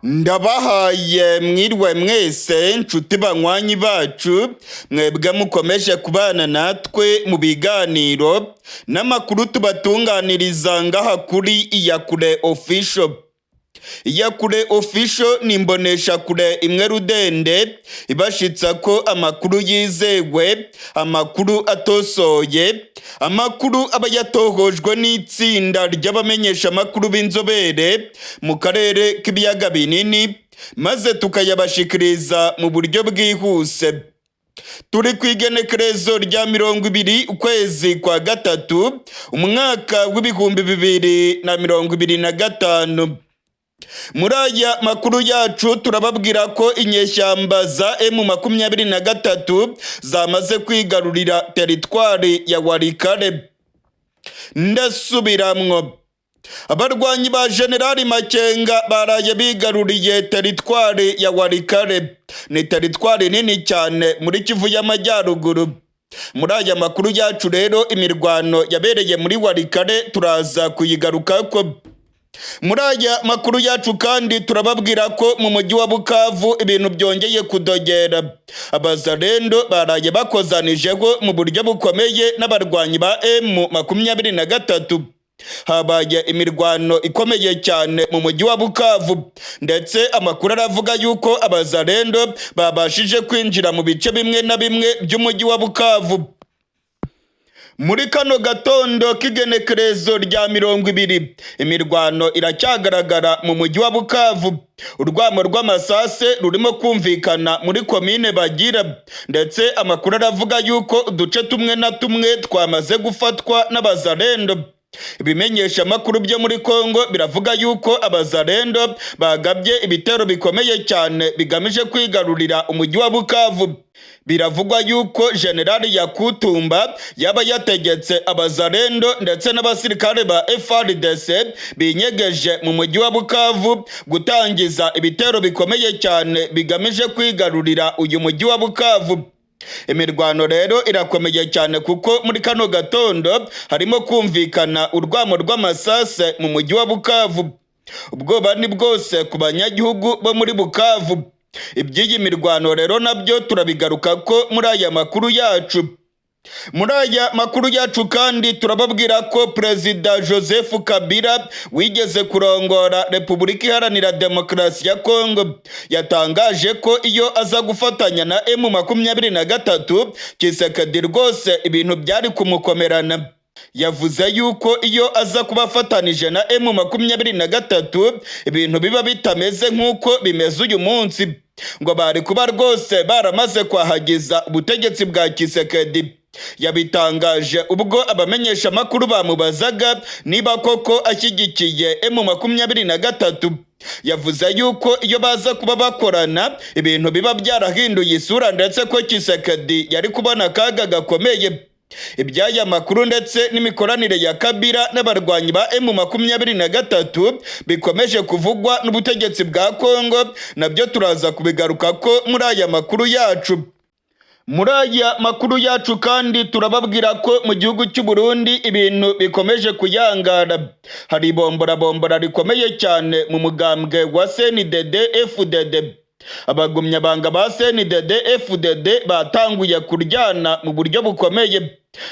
Ndabahaye mwirwe mwese nshuti banywanyi bacu mwebwe mukomeje kubana natwe mu biganiro n'amakuru tubatunganiriza ngaha kuri Iyakure Official. Iyakure Official ni imboneshakure imwe rudende ibashitsa ko amakuru yizewe, amakuru atosoye, amakuru aba yatohojwe n'itsinda ry'abamenyesha amakuru b'inzobere mu karere k'ibiyaga binini, maze tukayabashikiriza mu buryo bwihuse. Turi kw'igenekerezo rya 20 ukwezi kwa gatatu umwaka w'ibihumbi 2025. Muri aya makuru yacu turababwira ko inyeshyamba za M23 zamaze kwigarurira teritwari ya Walikale. Ndasubiramwo, abarwanyi ba Generali Makenga baraye bigaruriye teritwari ya Walikale. Ni teritwari nini cyane muri Kivu y'Amajyaruguru. Muri aya makuru yacu rero imirwano yabereye muri Walikale turaza kuyigarukako. Muri aya makuru yacu kandi turababwira ko mu mujyi wa Bukavu ibintu byongeye kudogera. Abazalendo baraye bakozanijeho mu buryo bukomeye n'abarwanyi ba M23. Habaye imirwano ikomeye cyane mu mujyi wa Bukavu, ndetse amakuru aravuga yuko abazalendo babashije kwinjira mu bice bimwe na bimwe by'umujyi wa Bukavu. Muri kano gatondo k'igenekerezo rya 20 imirwano iracyagaragara mu mujyi wa Bukavu. Urwamo rw'amasase rurimo kumvikana muri komine Bagira, ndetse amakuru aravuga yuko uduce tumwe na tumwe twamaze gufatwa n'abazalendo. Ibimenyesha amakuru byo muri Kongo biravuga yuko abazalendo bagabye ibitero bikomeye cyane bigamije kwigarurira umujyi wa Bukavu. Biravugwa yuko Generali Yakutumba yaba yategetse abazalendo ndetse n'abasirikare ba FARDC binyegeje mu mujyi wa Bukavu gutangiza ibitero bikomeye cyane bigamije kwigarurira uyu mujyi wa Bukavu. Imirwano rero irakomeye cyane kuko muri kano gatondo harimo kumvikana urwamo rw'amasase mu mujyi wa Bukavu. Ubwoba ni bwose ku banyagihugu bo muri Bukavu. Iby'iyi mirwano rero nabyo turabigaruka ko muri aya makuru yacu. Muri aya makuru yacu kandi turababwira ko Perezida Joseph Kabila wigeze kurongora Repubulika Iharanira Demokarasi ya Kongo yatangaje ko iyo aza gufatanya na M23 Tshisekedi rwose ibintu byari kumukomerana. Yavuze yuko iyo aza kubafatanije na M23 ibintu biba bitameze nk'uko bimeze uyu munsi, ngo bari kuba rwose baramaze kwahagiza ubutegetsi bwa Tshisekedi. Yabitangaje ubwo abamenyesha amakuru bamubazaga niba koko ashyigikiye M23. Yavuze yuko iyo baza kuba bakorana ibintu biba byarahinduye isura, ndetse ko Tshisekedi yari kubona akaga gakomeye. Iby'aya makuru ndetse n'imikoranire ya Kabila n'abarwanyi ba M23 bikomeje kuvugwa n'ubutegetsi bwa Kongo, nabyo turaza kubigaruka ko muri aya makuru yacu. Muri aya makuru yacu kandi turababwira ko mu gihugu cy'u Burundi ibintu bikomeje kuyangara. Hari bombora rikomeye cyane mu mugambwe wa CNDD-FDD. Abagumyabanga ba CNDD-FDD batanguye kuryana mu buryo bukomeye.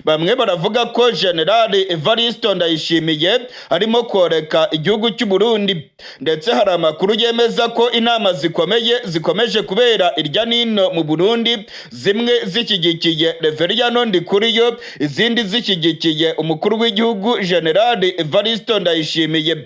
Bamwe baravuga ko Generali Evariste Ndayishimiye arimo koreka igihugu cy'u Burundi, ndetse hari amakuru yemeza ko inama zikomeye zikomeje kubera irya nino mu Burundi, zimwe zishyigikiye Reveriyano Ndikuriyo, izindi zishyigikiye umukuru w'igihugu Generali Evariste Ndayishimiye.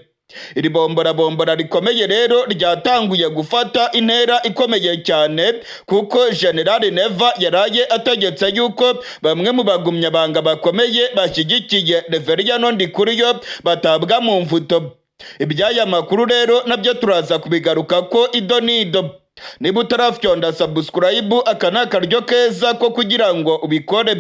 Iri bombora rikomeye rero ryatanguye gufata intera ikomeye cyane, kuko Generali Neva yaraye ategetse yuko bamwe mu bagumyabanga bakomeye bashyigikiye Reveriyano Ndikuriyo batabwa mu mvuto. Iby'aya makuru rero nabyo turaza kubigaruka ko ido nido. Niba utarafyonda subscribe, aka ni akaryo keza ko kugira ngo ubikore.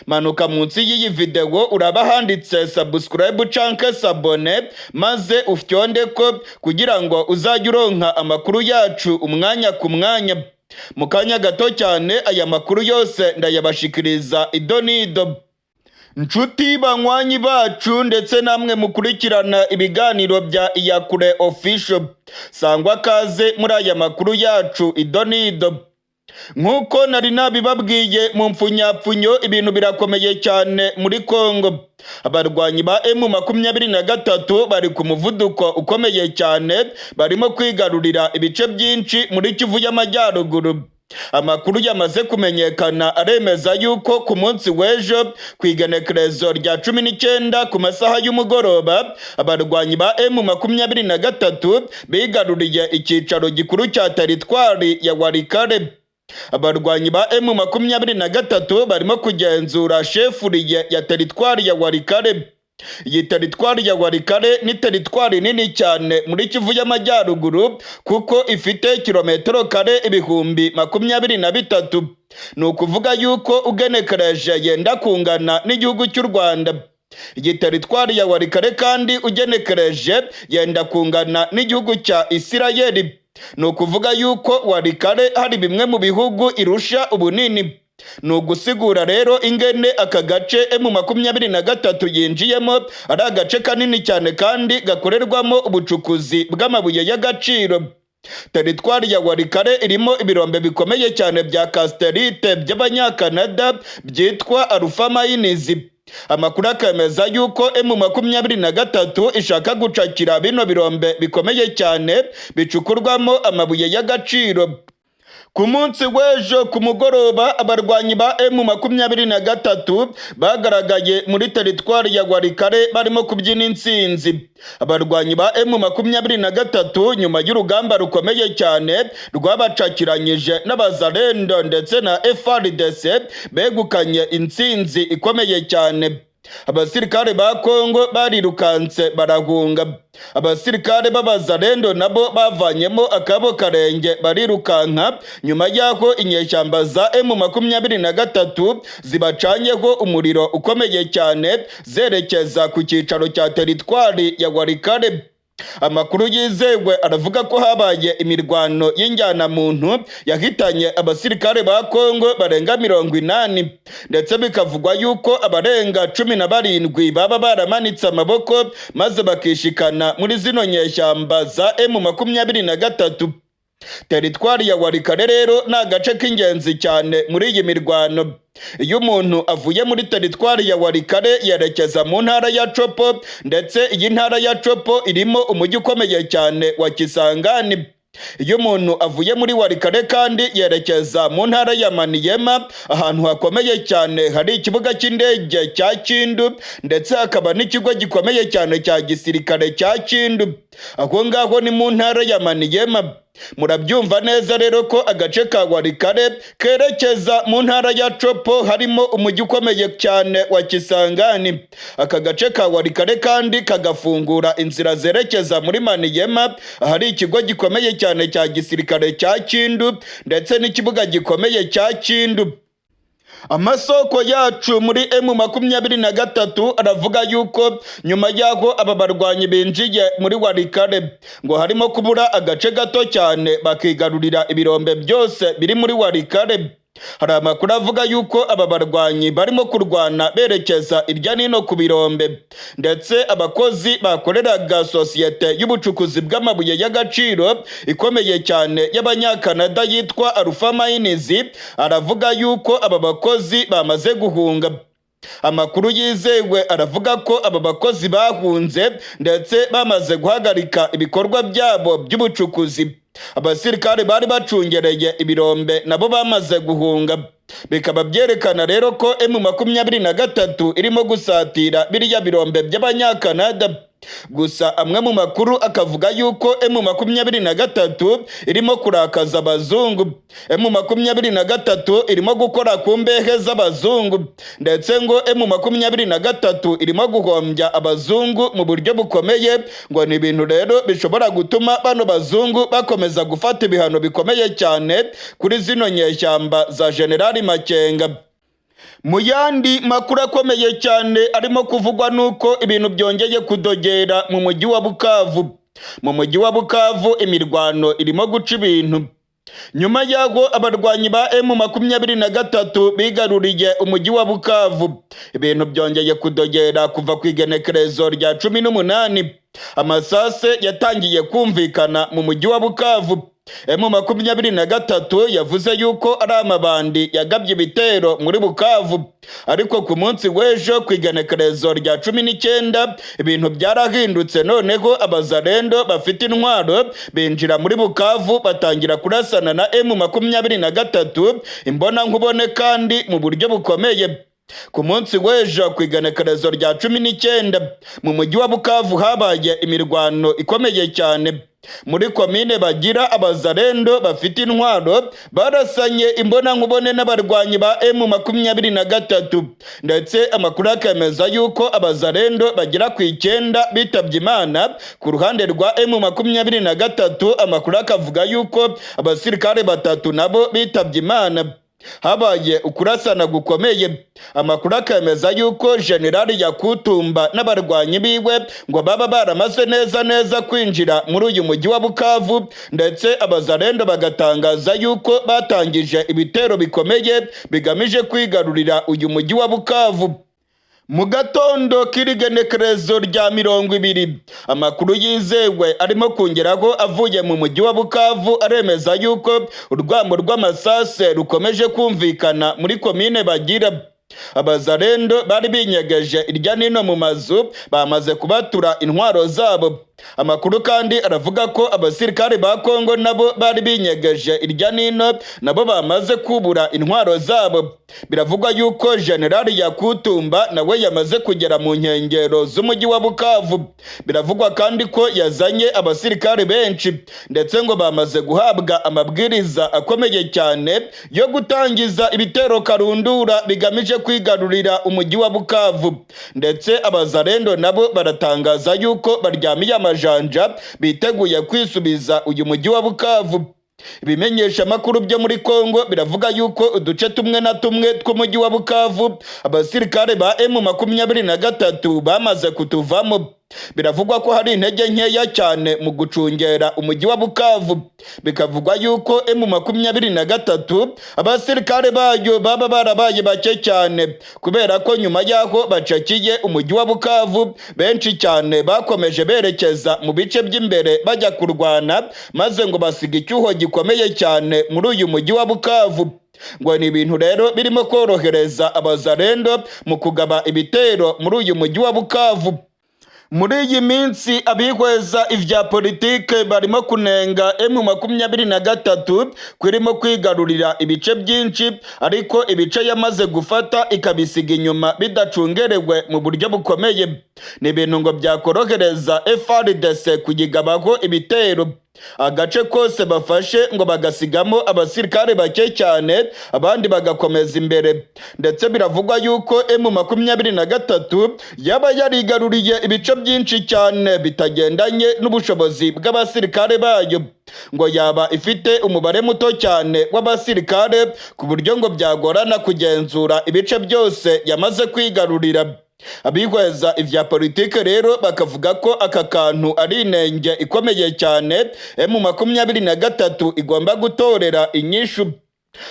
Manuka munsi y'iyi video uraba handitse subscribe canke sabone, maze ufyonde ko kugira ngo uzajye uronka amakuru yacu umwanya ku mwanya. Mu kanya gato cyane aya makuru yose ndayabashikiriza ido nido. Nshuti banywanyi bacu ndetse namwe mukurikirana ibiganiro bya Iyakure Official, sangwa kaze muri aya makuru yacu idonido. Nk'uko nari nabibabwiye mu mpfunyapfunyo, ibintu birakomeye cyane muri Kongo. Abarwanyi ba M23 bari ku muvuduko ukomeye cyane, barimo kwigarurira ibice byinshi muri Kivu y'Amajyaruguru. Amakuru yamaze kumenyekana aremeza yuko ku munsi w'ejo ku igenekerezo rya 19 ku masaha y'umugoroba, abarwanyi ba M23 bigaruriye icyicaro gikuru cya teritwari ya Walikale. Abarwanyi ba M23 barimo kugenzura shefuriye ya teritwari ya Walikale. Iyi teritwari ya Walikale ni teritwari nini cyane muri Kivu y'Amajyaruguru, kuko ifite kilometero kare ibihumbi 23. Ni ukuvuga yuko ugenekereje yenda kungana n'igihugu cy'u Rwanda. Iyi teritwari ya Walikale kandi ugenekereje yenda kungana n'igihugu cya Isirayeli. Ni ukuvuga yuko Walikale hari bimwe mu bihugu irusha ubunini. Ni ugusigura rero ingene aka gace M23 yinjiyemo ari agace kanini cyane kandi gakorerwamo ubucukuzi bw'amabuye y'agaciro. Teritwari ya Walikale irimo ibirombe bikomeye cyane bya casterite by'Abanyakanada byitwa Alpha Mines. Amakuru akemeza yuko M23 ishaka gucakira bino birombe bikomeye cyane bicukurwamo amabuye y'agaciro. Ku munsi w'ejo ku mugoroba, abarwanyi ba M23 bagaragaye muri teritwari ya Walikale barimo kubyina intsinzi. Abarwanyi ba M23 nyuma y'urugamba rukomeye cyane rwabacakiranyije n'abazalendo ndetse na FARDC begukanye intsinzi ikomeye cyane. Abasirikare ba Kongo barirukanse barahunga. Abasirikare b'abazalendo nabo bavanyemo akabo karenge barirukanka nyuma y'aho inyeshyamba za M23 zibacanyeho umuriro ukomeye cyane zerekeza ku cyicaro cya teritwari ya Walikale. Amakuru yizewe aravuga ko habaye imirwano y'injyana muntu yahitanye abasirikare ba Kongo barenga 80, ndetse bikavugwa yuko abarenga 17 baba baramanitse amaboko maze bakishikana muri zino nyeshyamba za M23. Teritwari ya Walikale rero ni agace k'ingenzi cyane muri iyi mirwano. Iyo umuntu avuye muri teritwari ya Walikale yerekeza mu ntara ya Chopo, ndetse iyi ntara ya Chopo irimo umujyi ukomeye cyane wa Kisangani. Iyo umuntu avuye muri Walikale kandi yerekeza mu ntara ya Maniema, ahantu hakomeye cyane hari ikibuga cy'indege cya Kindu, ndetse hakaba n'ikigo gikomeye cyane cya gisirikare cya Kindu. Aho ngaho ni mu ntara ya Maniema. Murabyumva neza rero ko agace ka Walikale kerekeza mu ntara ya Chopo harimo umujyi ukomeye cyane wa Kisangani. Aka gace ka Walikale kandi kagafungura inzira zerekeza muri Maniema, ahari ikigo gikomeye cyane cya gisirikare cya Kindu ndetse n'ikibuga gikomeye cya Kindu. Amasoko yacu muri M23 aravuga yuko nyuma y'aho aba barwanyi binjiye muri Walikale ngo harimo kubura agace gato cyane bakigarurira ibirombe byose biri muri Walikale. Hari amakuru avuga yuko aba barwanyi barimo kurwana berekeza irya nino ku birombe, ndetse abakozi bakoreraga sosiyete y'ubucukuzi bw'amabuye y'agaciro ikomeye cyane y'Abanyakanada yitwa Alpha Mines aravuga yuko aba bakozi bamaze guhunga. Amakuru yizewe aravuga ko aba bakozi bahunze ndetse bamaze guhagarika ibikorwa byabo by'ubucukuzi. Abasirikare bari bacungereye ibirombe nabo bamaze guhunga. Bikaba byerekana rero ko M23 irimo gusatira biriya birombe by'Abanyakanada. Gusa amwe mu makuru akavuga yuko M23 irimo kurakaza abazungu. M23 irimo gukora ku mbehe z'abazungu, ndetse ngo M23 irimo guhombya abazungu mu buryo bukomeye. Ngo ni ibintu rero bishobora gutuma bano bazungu bakomeza gufata ibihano bikomeye cyane kuri zino nyeshyamba za Generali Makenga. Mu yandi makuru akomeye cyane arimo kuvugwa nuko ibintu byongeye kudogera mu mujyi wa Bukavu. Mu mujyi wa Bukavu imirwano irimo guca ibintu. nyuma y'aho abarwanyi ba M23 bigaruriye umujyi wa Bukavu, ibintu byongeye kudogera kuva ku igenekerezo rya 18. Amasase yatangiye kumvikana mu mujyi wa Bukavu. M23 yavuze yuko ari amabandi yagabye ibitero muri Bukavu, ariko ku munsi w'ejo ku igenekerezo rya 19 ibintu byarahindutse. Noneho abazarendo bafite intwaro binjira muri Bukavu batangira kurasana na M23 imbona nkubone kandi mu buryo bukomeye. Ku munsi w'ejo ku igenekerezo rya 19 mu mujyi wa Bukavu habaye imirwano ikomeye cyane. Muri komine Bagira abazarendo bafite intwaro barasanye imbona nkubone n'abarwanyi ba M23, ndetse amakuru akemeza yuko abazarendo bagera ku 9 bitabye Imana. Ku ruhande rwa M23 amakuru akavuga yuko abasirikare 3 nabo bitabye Imana. Habaye ukurasana gukomeye. Amakuru akemeza yuko Generali Yakutumba n'abarwanyi biwe ngo baba baramaze neza kwinjira muri uyu mujyi wa Bukavu, ndetse abazarendo bagatangaza yuko batangije ibitero bikomeye bigamije kwigarurira uyu mujyi wa Bukavu. Mu gatondo k'irigenekerezo rya 20, amakuru yizewe arimo kongeraho avuye mu mujyi wa Bukavu aremeza yuko urwamo rw'amasase rukomeje kumvikana muri komine Bagira. Abazarendo bari binyegeje irya nino mu mazu bamaze kubatura intwaro zabo. Amakuru kandi aravuga ko abasirikare ba Kongo nabo bari binyegeje irya nino nabo bamaze kubura intwaro zabo. Biravugwa yuko Generali Yakutumba nawe yamaze kugera mu nkengero z'umujyi wa Bukavu. Biravugwa kandi ko yazanye abasirikare benshi, ndetse ngo bamaze guhabwa amabwiriza akomeye cyane yo gutangiza ibitero karundura bigamije kwigarurira umujyi wa Bukavu. Ndetse abazarendo nabo baratangaza yuko baryamiye amajanja biteguye kwisubiza uyu mujyi wa Bukavu. Ibimenyesha amakuru byo muri Kongo biravuga yuko uduce tumwe na tumwe tw'umujyi wa Bukavu abasirikare ba M23 bamaze kutuvamo. Biravugwa ko hari intege nkeya cyane mu gucungera umujyi wa Bukavu. Bikavugwa yuko M23 abasirikare bayo baba barabaye bake cyane, kubera ko nyuma y'aho bacakiye umujyi wa Bukavu benshi cyane bakomeje berekeza mu bice by'imbere bajya kurwana, maze ngo basiga icyuho gikomeye cyane muri uyu mujyi wa Bukavu. Ngo ni ibintu rero birimo korohereza abazarendo mu kugaba ibitero muri uyu mujyi wa Bukavu. Muri iyi minsi abihweza ivya politike barimo kunenga M23 kwirimo kwigarurira ibice byinshi, ariko ibice yamaze gufata ikabisiga inyuma bidacungerewe mu buryo bukomeye. Ni ibintu ngo byakorohereza FARDC kuyigabaho ibitero. Agace kose bafashe ngo bagasigamo abasirikare bake cyane, abandi bagakomeza imbere. Ndetse biravugwa yuko M23 yaba yarigaruriye ibice byinshi cyane bitagendanye n'ubushobozi bw'abasirikare bayo. Ngo yaba ifite umubare muto cyane w'abasirikare ku buryo ngo byagorana kugenzura ibice byose yamaze kwigarurira. Abihweza ivya politike rero bakavuga ko aka kantu ari inenge ikomeye cyane M23 igomba gutorera inyishu.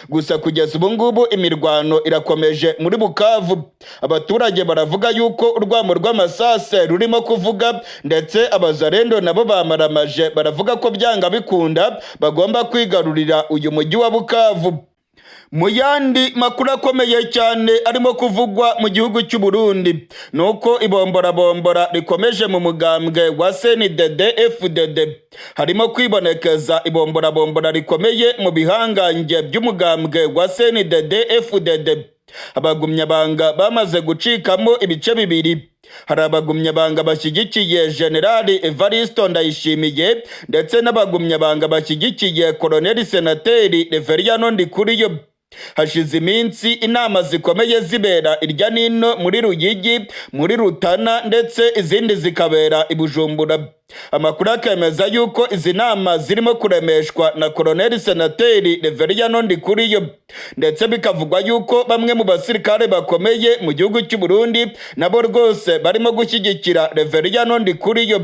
Gusa kugeza ubu ngubu imirwano irakomeje muri Bukavu. Abaturage baravuga yuko urwamo rw'amasase rurimo kuvuga, ndetse abazarendo nabo bamaramaje baravuga ko byanga bikunda bagomba kwigarurira uyu mujyi wa Bukavu. Mu yandi makuru akomeye cyane arimo kuvugwa mu gihugu cy'u Burundi nuko ibombora rikomeje mu mugambwe wa CNDD-FDD. Harimo kwibonekeza ibombora rikomeye mu bihangange by'umugambwe wa CNDD-FDD. Abagumyabanga bamaze gucikamo ibice bibiri. Hari abagumyabanga bashyigikiye Generali Evariste Ndayishimiye, ndetse n'abagumyabanga bashyigikiye Colonel Senateri Reveriyano Ndikuriyo. Hashize iminsi inama zikomeye zibera irya nino muri Ruyigi, muri Rutana, ndetse izindi zikabera i Bujumbura. Amakuru akemeza yuko izi nama zirimo kuremeshwa na Colonel Senateri Reveriyano Ndikuriyo, ndetse bikavugwa yuko bamwe mu basirikare bakomeye mu gihugu cy'u Burundi nabo rwose barimo gushyigikira Reveriyano Ndikuriyo.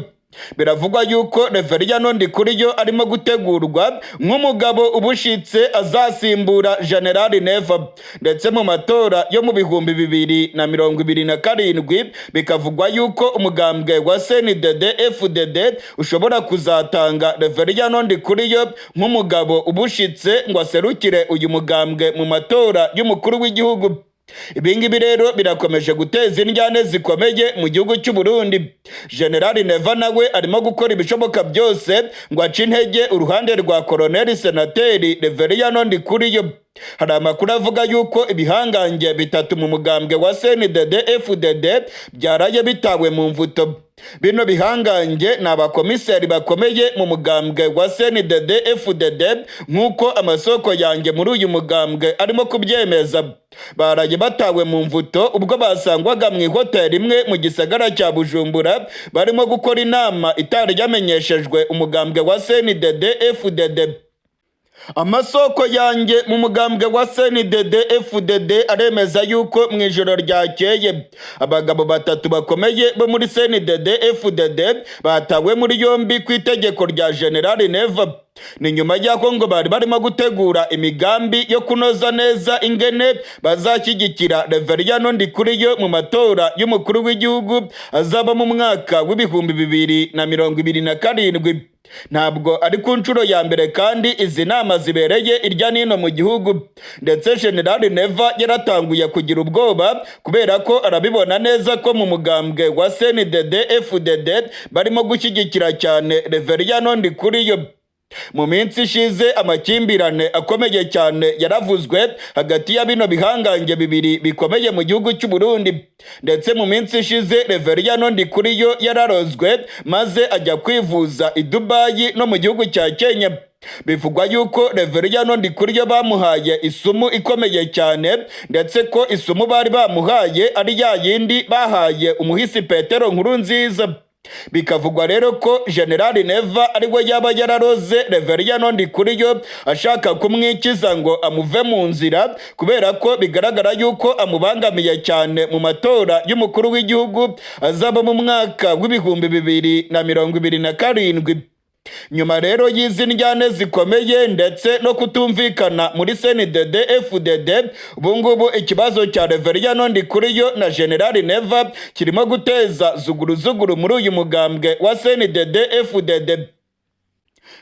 Biravugwa yuko Reveriyano Ndikuriyo arimo gutegurwa nk'umugabo ubushitse azasimbura General Neva, ndetse mu matora yo mu 2027 bikavugwa yuko umugambwe wa CNDD-FDD ushobora kuzatanga Reveriyano Ndikuriyo nk'umugabo ubushitse ngo aserukire uyu mugambwe mu matora y'umukuru w'igihugu. Ibingibi rero birakomeje guteza indyane zikomeye mu gihugu cy'u Burundi. General Neva nawe arimo gukora ibishoboka byose ngo ace intege uruhande rwa Colonel Senateri Reveriyano Ndikuriyo. Hari amakuru avuga yuko ibihangange bitatu mu mugambwe wa CNDD-FDD byaraye bitawe mu mvuto. Bino bihangange ni abakomiseri bakomeye mu mugambwe wa CNDD-FDD nk'uko amasoko yanjye muri uyu mugambwe arimo kubyemeza. Baraye batawe mu mvuto ubwo basangwaga mu ihoteli imwe mu gisagara cya Bujumbura barimo gukora inama itari yamenyeshejwe umugambwe wa CNDD-FDD. Amasoko yanjye mu mugambwe wa CNDD-FDD aremeza yuko mu ijoro ryakeye abagabo batatu bakomeye bo muri CNDD-FDD batawe muri yombi ku itegeko rya General Neva. Ni nyuma y'aho ngo bari barimo gutegura imigambi yo kunoza neza ingene bazashyigikira Reveriyano Ndikuriyo mu matora y'umukuru w'igihugu azaba mu mwaka w'2027. Ntabwo ari ku nshuro ya mbere kandi izi nama zibereye irya nino mu gihugu, ndetse General Neva yaratanguye kugira ubwoba kubera ko arabibona neza ko mu mugambwe wa CNDD-FDD barimo gushyigikira cyane Reveriyano Ndikuriyo. Mu minsi ishize amakimbirane akomeye cyane yaravuzwe hagati ya bino bihangange bibiri bikomeye mu gihugu cy'u Burundi, ndetse mu minsi ishize Reveriyano Ndikuriyo yararozwe maze ajya kwivuza i Dubai no mu gihugu cya Kenya. Bivugwa yuko Reveriyano Ndikuriyo bamuhaye isumu ikomeye cyane, ndetse ko isumu bari bamuhaye ari ya yindi bahaye umuhisi Petero Nkurunziza. Bikavugwa rero ko General Neva ariwe yaba yararoze Reveriyano Ndikuriyo ashaka kumwikiza ngo amuve mu nzira, kubera ko bigaragara yuko amubangamiye cyane mu matora y'umukuru w'igihugu azaba mu mwaka w'2027. Nyuma rero y'izi ndyane zikomeye ndetse no kutumvikana muri CNDD-FDD, ubungubu ikibazo cya Reveriyano Ndikuriyo na General Neva kirimo guteza zuguruzuguru muri uyu mugambwe wa CNDD-FDD.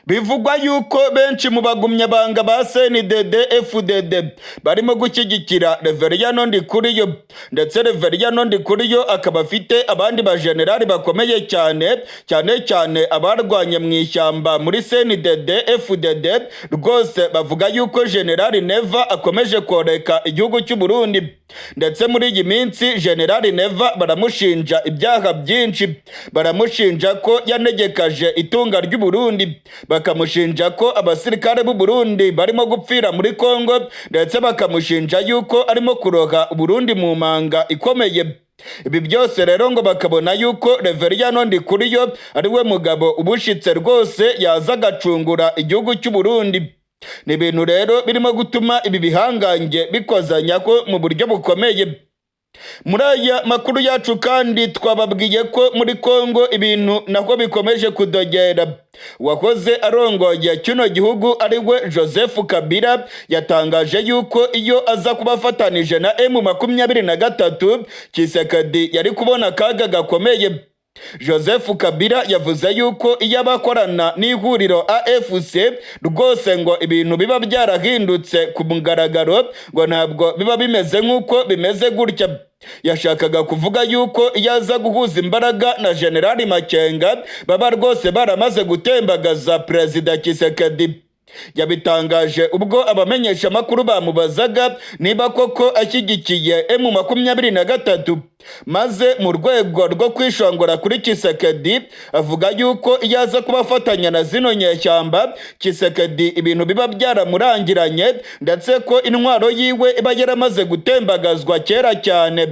Bivugwa yuko benshi mu bagumyabanga ba CNDD-FDD barimo gushyigikira Reveriyano Ndikuriyo, ndetse Reveriyano Ndikuriyo akaba afite abandi bajenerali bakomeye cyane abarwanye mu ishyamba muri CNDD-FDD. Rwose bavuga yuko General Neva akomeje koreka igihugu cy'u Burundi, ndetse muri iyi minsi General Neva baramushinja ibyaha byinshi. Baramushinja ko yanegekaje itunga ry'u Burundi, bakamushinja ko abasirikare b'u Burundi barimo gupfira muri Kongo, ndetse bakamushinja yuko arimo kuroha Burundi mu manga ikomeye. Ibi byose rero ngo bakabona yuko Reveriyano Ndikuriyo ari we mugabo ubushitse rwose yaza agacungura igihugu cy'u Burundi. Ni ibintu rero birimo gutuma ibi bihangange bikozanya ko mu buryo bukomeye. Muri aya makuru yacu kandi twababwiye ko muri Kongo ibintu nako bikomeje kudogera. Wakoze arongoye kino gihugu ari we Joseph Kabila yatangaje yuko iyo aza kubafatanije na M23 Tshisekedi yari kubona akaga gakomeye. Joseph Kabila yavuze yuko iyo abakorana n'ihuriro AFC rwose ngo ibintu biba byarahindutse ku mugaragaro, ngo ntabwo biba bimeze nk'uko bimeze gutya. Yashakaga kuvuga yuko iyo aza guhuza imbaraga na General Makenga baba rwose baramaze gutembagaza Perezida Tshisekedi. Yabitangaje ubwo abamenyesha makuru bamubazaga niba koko ashyigikiye M23, maze mu rwego rwo kwishongora kuri Tshisekedi avuga yuko iyo aza kubafatanya na zino nyeshyamba Tshisekedi ibintu biba byaramurangiranye, ndetse ko intwaro yiwe iba yaramaze gutembagazwa kera cyane.